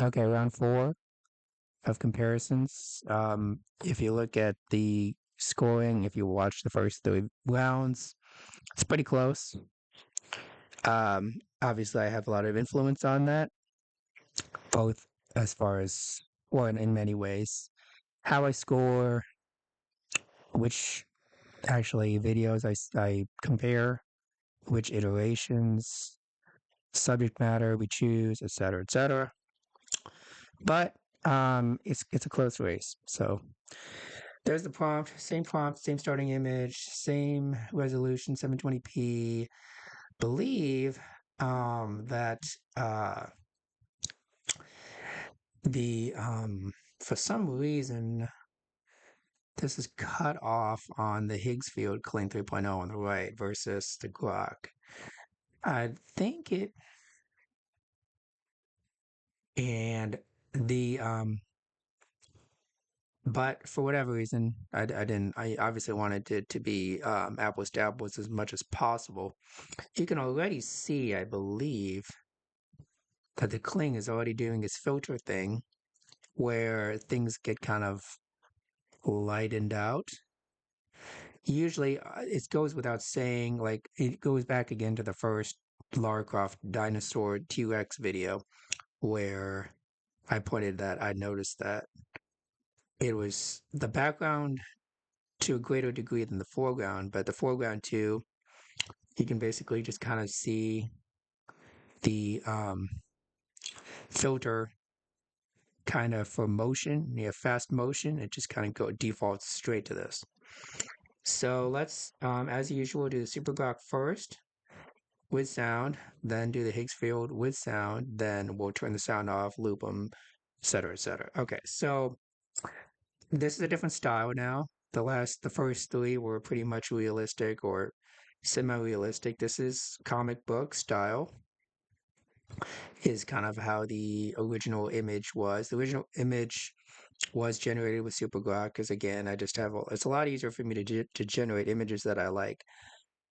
Okay, round four of comparisons. If you look at the scoring, if you watch the first three rounds, it's pretty close. Obviously, I have a lot of influence on that, both as far as, well, in many ways, how I score, which actually videos I compare, which iterations, subject matter we choose, etc., etc. But it's a close race. So there's the prompt, same starting image, same resolution, 720p. Believe that uh, the for some reason this is cut off on the Higgsfield Kling 3.0 on the right versus the Grok. I think it and the but for whatever reason, I didn't. I obviously wanted it to be apples to apples as much as possible. You can already see, I believe, that the Kling is already doing its filter thing where things get kind of lightened out. Usually, it goes without saying, like, it goes back again to the first Lara Croft dinosaur T-Rex video where I pointed that I noticed that it was the background to a greater degree than the foreground, but the foreground too, you can basically just kind of see the filter kind of for motion, fast motion. It just kind of defaults straight to this. So let's, as usual, do the Super Grok first with sound, then do the Higgsfield with sound, then we'll turn the sound off, loop them, etc., etc. Okay, so this is a different style now. The first three were pretty much realistic or semi-realistic. This is comic book style, is kind of how the original image was. The original image was generated with SuperGrok because again, I just have it's a lot easier for me to generate images that I like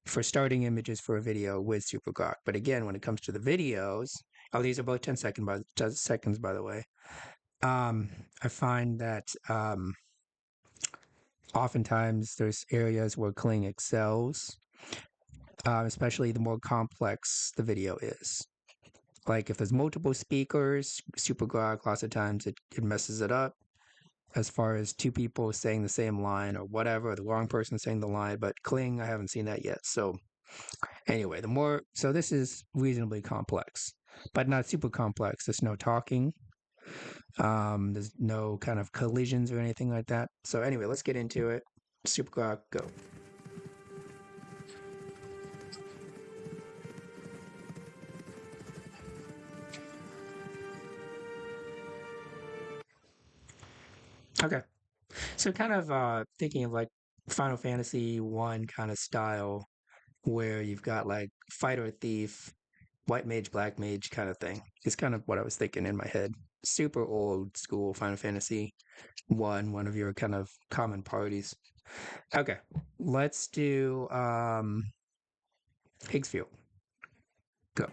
for starting images for a video with SuperGrok. But again, when it comes to the videos, oh, these are both 10 seconds by the way. I find that oftentimes there's areas where Kling excels, especially the more complex the video is. Like if there's multiple speakers, SuperGrok, lots of times it messes it up as far as two people saying the same line or whatever, the wrong person saying the line. But Kling, I haven't seen that yet. So anyway, so this is reasonably complex, but not super complex. There's no talking. There's no kind of collisions or anything like that. So anyway, let's get into it. SuperGrok, go. Okay. So kind of thinking of like Final Fantasy 1 kind of style where you've got like fighter thief, white mage, black mage kind of thing. It's kind of what I was thinking in my head. Super old school Final Fantasy 1, one of your kind of common parties. Okay. Let's do Higgsfield. Go.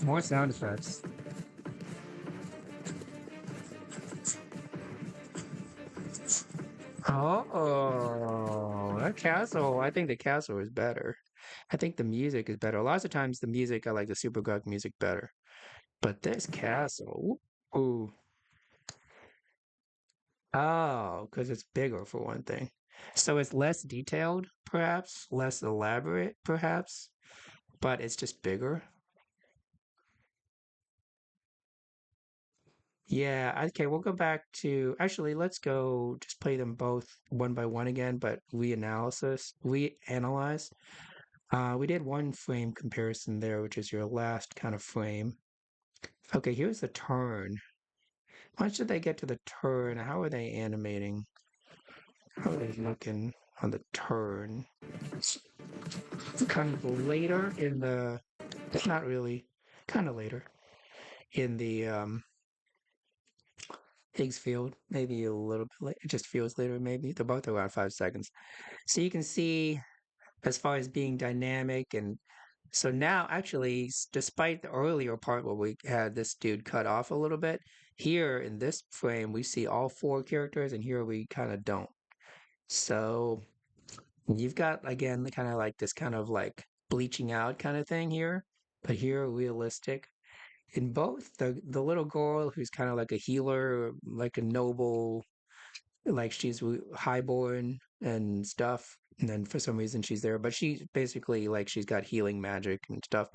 More sound effects. Oh, that castle. I think the castle is better. I think the music is better. Lots of times the music, I like the Super Grug music better. But this castle, ooh. Oh, because it's bigger for one thing. So it's less detailed, perhaps, less elaborate, perhaps, but it's just bigger. Yeah, okay, we'll go back to actually let's go just play them both one by one again, but reanalyze. We did one frame comparison there, which is your last kind of frame. Okay, here's the turn. Once did they get to the turn? How are they animating? How are they looking on the turn? It's kind of later in the, not really, kind of later in the Higgsfield, maybe a little bit late. It just feels later, maybe. They're both around 5 seconds. So you can see, as far as being dynamic and So now, actually, despite the earlier part where we had this dude cut off a little bit, here in this frame, we see all four characters, and here we kind of don't. So you've got, again, the kind of like this kind of like bleaching out kind of thing here, but here realistic. In both, the little girl who's kind of like a healer, like a noble, like she's highborn and stuff, and then for some reason she's there, but she's basically like she's got healing magic and stuff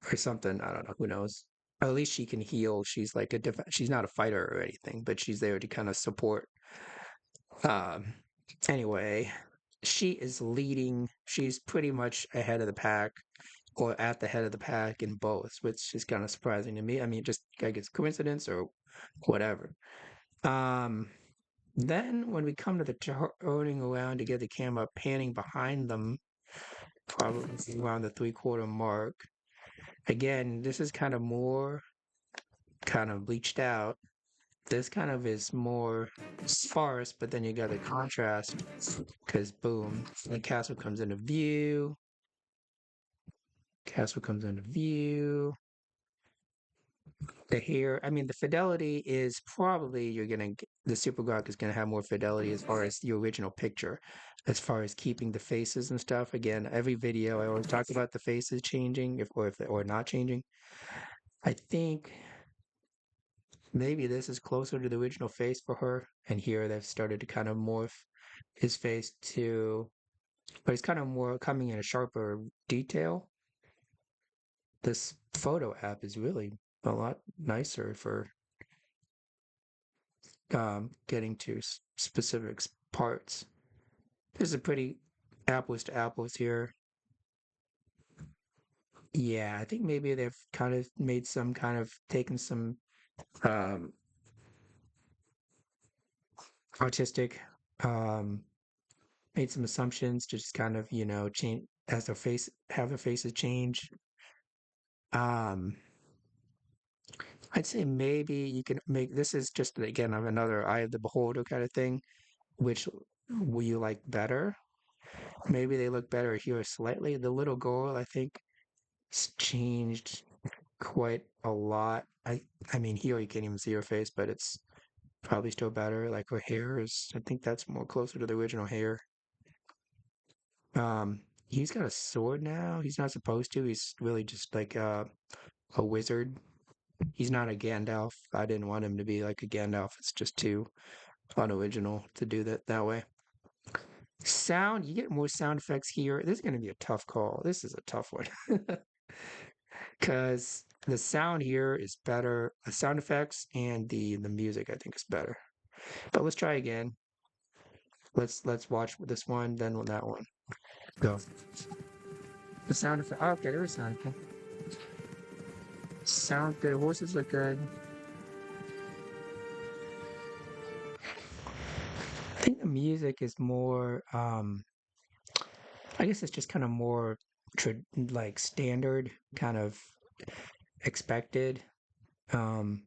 or something. I don't know. Who knows? At least she can heal. She's like she's not a fighter or anything, but she's there to kind of support. Um, anyway, she is leading. She's pretty much ahead of the pack or at the head of the pack in both, which is kind of surprising to me. I mean, just I guess coincidence or whatever. Um, then when we come to the turning around to get the camera panning behind them, probably around the 3/4 mark. Again, this is kind of more kind of bleached out. This kind of is more sparse, but then you got the contrast because boom, the castle comes into view. Castle comes into view. The hair, I mean, the fidelity is probably the Super Grok is gonna have more fidelity as far as the original picture, as far as keeping the faces and stuff. Again, every video I always talk about the faces changing, or not changing. I think maybe this is closer to the original face for her, and here they've started to kind of morph his face to, but it's kind of more coming in a sharper detail. This photo app is really a lot nicer for getting to specific parts. There's a pretty apples to apples here. Yeah, I think maybe they've kind of made some kind of taken some um, artistic, um, made some assumptions to just kind of change as have their faces change. Um, I'd say maybe you can make this is just again of another eye of the beholder kind of thing. Which will you like better? Maybe they look better here slightly. The little girl, I think, changed quite a lot. I mean, here you can't even see her face, but it's probably still better. Like her hair is, I think that's more closer to the original hair. He's got a sword now. He's not supposed to. He's really just like a wizard. He's not a Gandalf. I didn't want him to be like a Gandalf. It's just too unoriginal to do that way. Sound, you get more sound effects here. This is going to be a tough call. This is a tough one. Because the sound here is better. The sound effects and the music I think is better. But let's try again. Let's watch this one, then that one. Go. The sound effect. Oh, okay, there is sound effect. Sound good. Horses look good. I think the music is more. I guess it's just kind of more like standard, kind of expected. Um,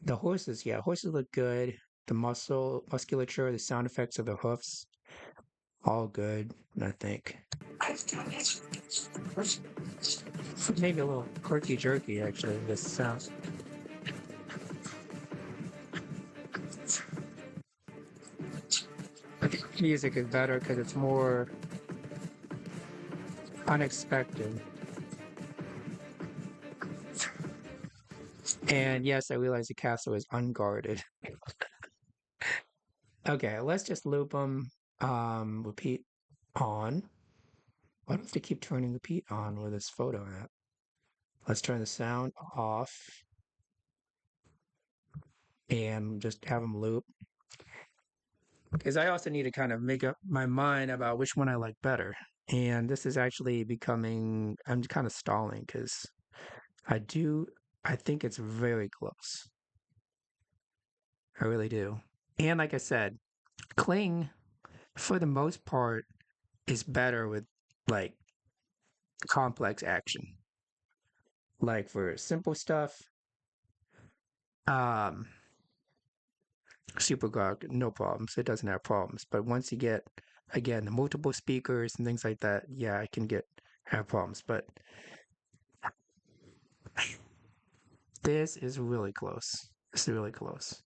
the horses, yeah, horses look good. The musculature, the sound effects of the hoofs, all good, I think. Maybe a little quirky jerky, actually, this sound. I think music is better because it's more unexpected. And yes, I realize the castle is unguarded. Okay, let's just loop them. Repeat on. Why do I have to keep turning repeat on with this photo app? Let's turn the sound off and just have them loop. Because I also need to kind of make up my mind about which one I like better. And this is actually becoming, I'm kind of stalling because I think it's very close. I really do. And like I said, Kling, for the most part, is better with like complex action. Like for simple stuff, um, Super Grok, no problems. It doesn't have problems. But once you get, again, the multiple speakers and things like that, yeah, I can get have problems, but this is really close. This is really close.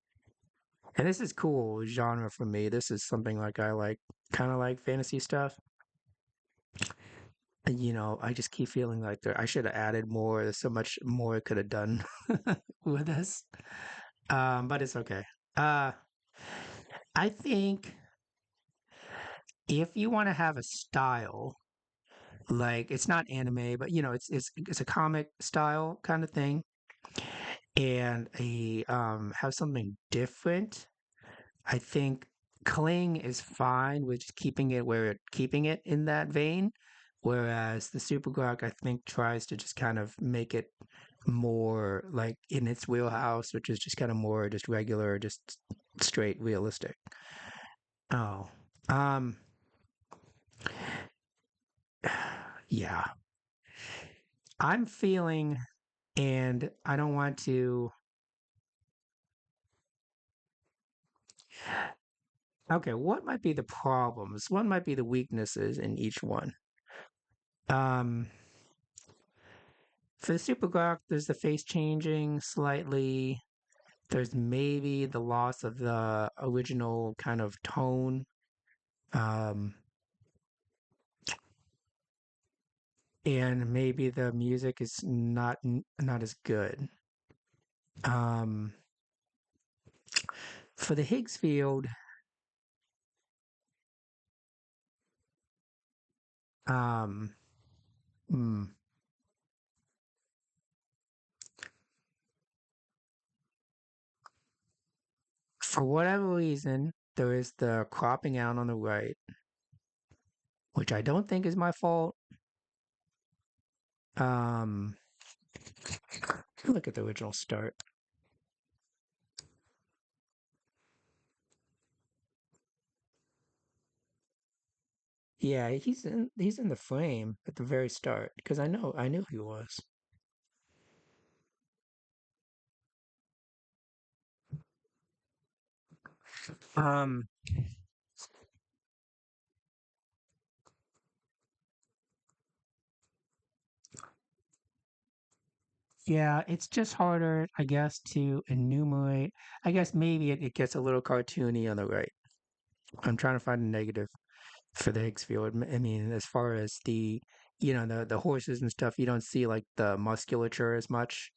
And this is cool genre for me. This is something like I like, kind of like fantasy stuff. And, I just keep feeling like I should have added more. There's so much more I could have done with this. But it's okay. Uh, I think if you want to have a style, like it's not anime, but it's a comic style kind of thing, and a have something different. I think Kling is fine with just keeping it in that vein, whereas the Super Grok I think tries to just kind of make it more like in its wheelhouse, which is just kind of more just regular, just straight realistic. Oh, um, yeah, I'm feeling, and I don't want to. Okay, what might be the problems? What might be the weaknesses in each one? Um, for the Super Grok, there's the face changing slightly. There's maybe the loss of the original kind of tone. Um, and maybe the music is not as good. Um, for the Higgsfield, um, hmm, for whatever reason, there is the cropping out on the right, which I don't think is my fault. Um, look at the original start. Yeah, he's in the frame at the very start because I knew he was. Um, yeah, it's just harder, I guess, to enumerate. I guess maybe it gets a little cartoony on the right. I'm trying to find a negative for the Higgsfield. I mean, as far as the horses and stuff, you don't see like the musculature as much.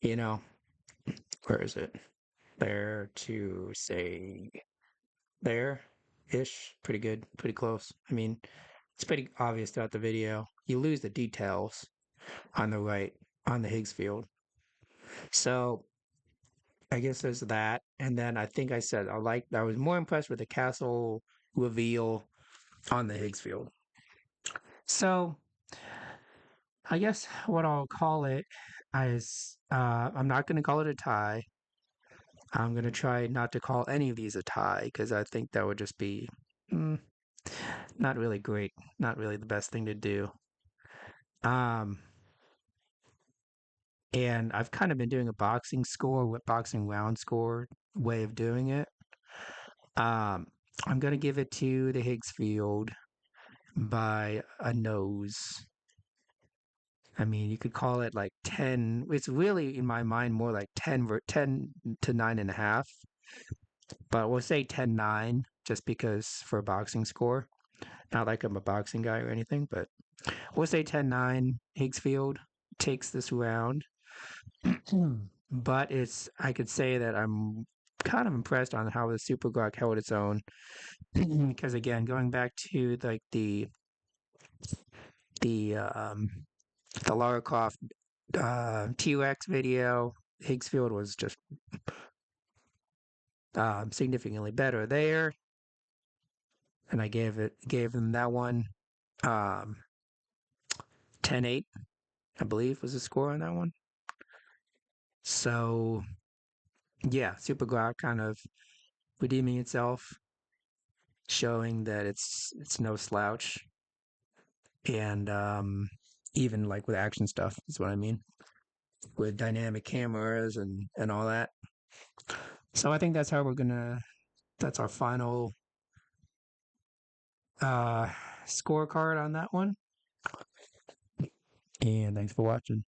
You know, where is it? There to say there ish, pretty good, pretty close. I mean, it's pretty obvious throughout the video. You lose the details on the right on the Higgsfield. So I guess there's that. And then I think I was more impressed with the castle reveal on the Higgsfield. So I guess what I'll call it is I'm not going to call it a tie. I'm going to try not to call any of these a tie because I think that would just be mm, not really great, not really the best thing to do. Um, and I've kind of been doing a boxing round score way of doing it. Um, I'm going to give it to the Higgsfield by a nose. I mean, you could call it like 10. It's really, in my mind, more like 10 to 9.5. But we'll say 10-9 just because for a boxing score. Not like I'm a boxing guy or anything, but we'll say 10-9. Higgsfield takes this round. But I could say that I'm kind of impressed on how the Super Glock held its own. Because again, going back to like the um, the Lara Croft T-Rex video, Higgsfield was just significantly better there, and I gave them that one 10-8, I believe was the score on that one. So yeah, Super Glock kind of redeeming itself, showing that it's no slouch, and even like with action stuff is what I mean, with dynamic cameras and all that. So I think that's our final uh scorecard on that one. And thanks for watching.